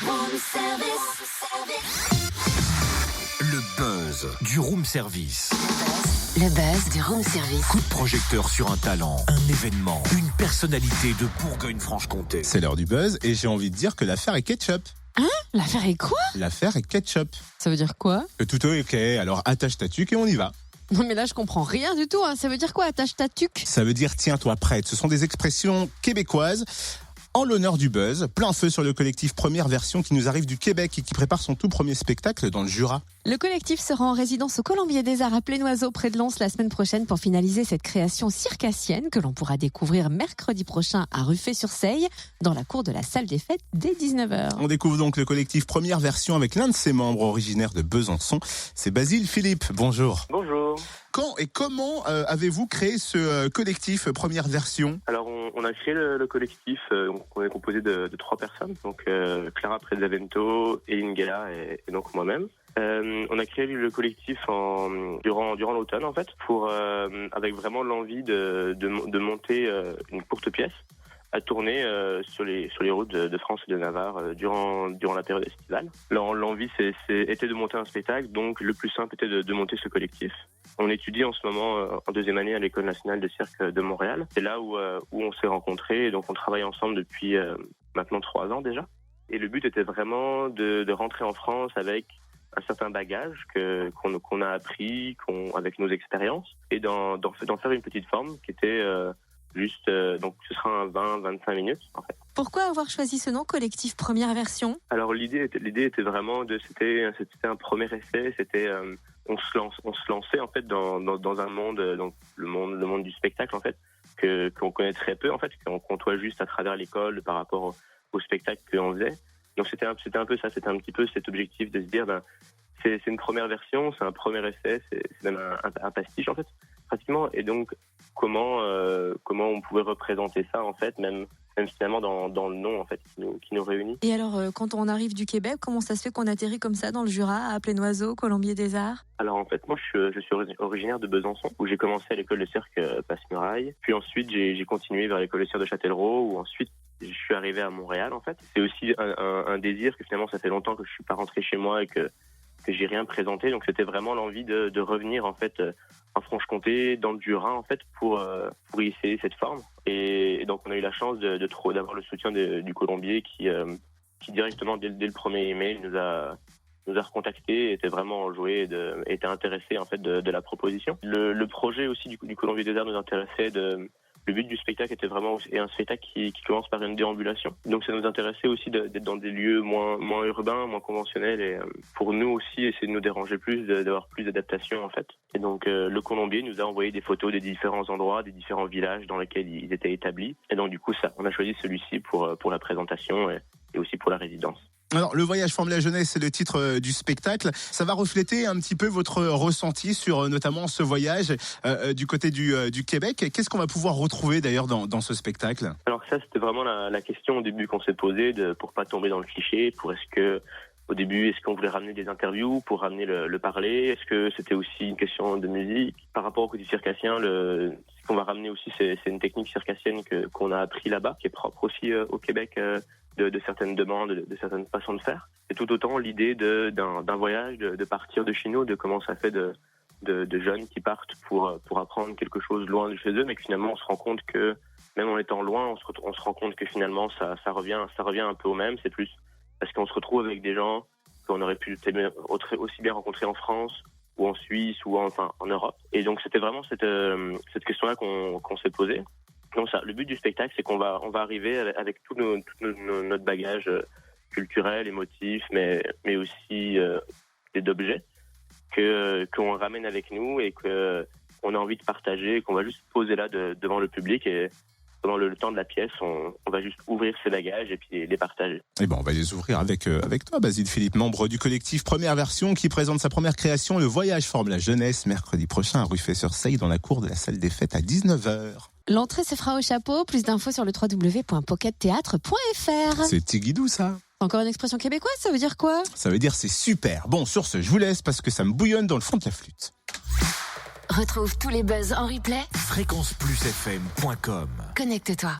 Room service. Le buzz du room service. Le buzz du room service. Coup de projecteur sur un talent, un événement, une personnalité de Bourgogne-Franche-Comté. C'est l'heure du buzz et j'ai envie de dire que l'affaire est ketchup. Hein? L'affaire est quoi? L'affaire est ketchup. Ça veut dire quoi? Que tout est ok, alors attache ta tuque et on y va. Non mais là je comprends rien du tout, hein. Ça veut dire quoi, attache ta tuque? Ça veut dire tiens-toi prête. Ce sont des expressions québécoises. En l'honneur du buzz, plein feu sur le collectif Première Version qui nous arrive du Québec et qui prépare son tout premier spectacle dans le Jura. Le collectif sera en résidence au Colombier des Arts à Plénoiseau près de Lons la semaine prochaine pour finaliser cette création circassienne que l'on pourra découvrir mercredi prochain à Ruffé-sur-Seille dans la cour de la salle des fêtes dès 19h. On découvre donc le collectif Première Version avec l'un de ses membres originaires de Besançon. C'est Basile Philippe. Bonjour. Bonjour. Quand et comment avez-vous créé ce collectif Première Version ? Alors on a créé le collectif, on est composé de 3 personnes, donc Clara Prezavento, Ingela et donc moi-même. On a créé le collectif durant l'automne en fait, pour avec vraiment l'envie de monter une courte pièce à tourner sur les routes de France et de Navarre durant la période estivale. L'envie était de monter un spectacle, donc le plus simple était de monter ce collectif. On étudie en ce moment en deuxième année à l'École nationale de cirque de Montréal. C'est là où on s'est rencontrés, et donc on travaille ensemble depuis maintenant 3 ans déjà. Et le but était vraiment de rentrer en France avec un certain bagage qu'on a appris avec nos expériences et d'en faire une petite forme qui était juste, donc ce sera un 20-25 minutes en fait. Pourquoi avoir choisi ce nom, collectif Première Version? Alors l'idée était vraiment c'était un premier essai, c'était on se lançait en fait dans un monde, donc le monde du spectacle en fait, qu'on connaît très peu en fait, qu'on côtoie juste à travers l'école par rapport au spectacle qu'on faisait. Donc c'était un peu ça, c'était un petit peu cet objectif de se dire c'est une première version, c'est un premier essai, c'est même un pastiche en fait pratiquement, et donc comment on pouvait représenter ça en fait, même finalement dans le nom en fait qui nous réunit. Et alors quand on arrive du Québec, comment ça se fait qu'on atterrit comme ça dans le Jura, à Plénoiseau, Colombier des Arts? Alors en fait moi je suis originaire de Besançon, où j'ai commencé à l'école de cirque Passe-Muraille, puis ensuite j'ai continué vers l'école de cirque de Châtellerault, où ensuite je suis arrivé à Montréal en fait. C'est aussi un désir que finalement ça fait longtemps que je suis pas rentré chez moi et que j'ai rien présenté, donc c'était vraiment l'envie de revenir en fait en Franche-Comté, dans le Jura en fait, pour y essayer cette forme. Et donc on a eu la chance d'avoir le soutien du Colombier qui directement dès le premier email nous a recontactés, était vraiment enjoué, était intéressé en fait de la proposition. Le projet aussi du Colombier des Arts nous intéressait. Le but du spectacle était vraiment un spectacle qui commence par une déambulation. Donc ça nous intéressait aussi d'être dans des lieux moins urbains, moins conventionnels, et pour nous aussi essayer de nous déranger plus, d'avoir plus d'adaptation en fait. Et donc le Colombier nous a envoyé des photos des différents endroits, des différents villages dans lesquels ils étaient établis. Et donc du coup on a choisi celui-ci pour la présentation et aussi pour la résidence. Alors, le voyage forme la jeunesse, c'est le titre du spectacle. Ça va refléter un petit peu votre ressenti sur notamment ce voyage du côté du Québec. Qu'est-ce qu'on va pouvoir retrouver d'ailleurs dans ce spectacle? Alors ça, c'était vraiment la question au début qu'on s'est posée, pour pas tomber dans le cliché. Au début, est-ce qu'on voulait ramener des interviews pour ramener le parler? Est-ce que c'était aussi une question de musique? Par rapport au côté circassien, ce qu'on va ramener aussi, c'est une technique circassienne qu'on a appris là-bas, qui est propre aussi au Québec, de certaines demandes, de certaines façons de faire. C'est tout autant l'idée d'un voyage, de partir de chez nous, de comment ça fait de jeunes qui partent pour apprendre quelque chose loin de chez eux, mais que finalement on se rend compte que même en étant loin, on se rend compte que finalement ça revient un peu au même. C'est plus parce qu'on se retrouve avec des gens qu'on aurait pu aussi bien rencontrer en France ou en Suisse ou en Europe. Et donc c'était vraiment cette question-là qu'on s'est posée. Donc ça, le but du spectacle, c'est qu'on va arriver avec tout notre bagage culturel, émotif, mais aussi d'objets qu'on ramène avec nous et qu'on a envie de partager, qu'on va juste poser là devant le public, et pendant le temps de la pièce, on va juste ouvrir ces bagages et puis les partager. Et on va les ouvrir avec toi, Basile Philippe, membre du collectif Première Version, qui présente sa première création, Le Voyage forme la jeunesse, mercredi prochain à Ruffé-sur-Seille, dans la cour de la salle des fêtes à 19h. L'entrée se fera au chapeau. Plus d'infos sur le www.pockettheatre.fr. C'est Tigidou, ça. Encore une expression québécoise, ça veut dire quoi? Ça veut dire c'est super. Bon, sur ce, je vous laisse parce que ça me bouillonne dans le fond de la flûte. Retrouve tous les buzz en replay. fréquenceplusfm.com. Connecte-toi.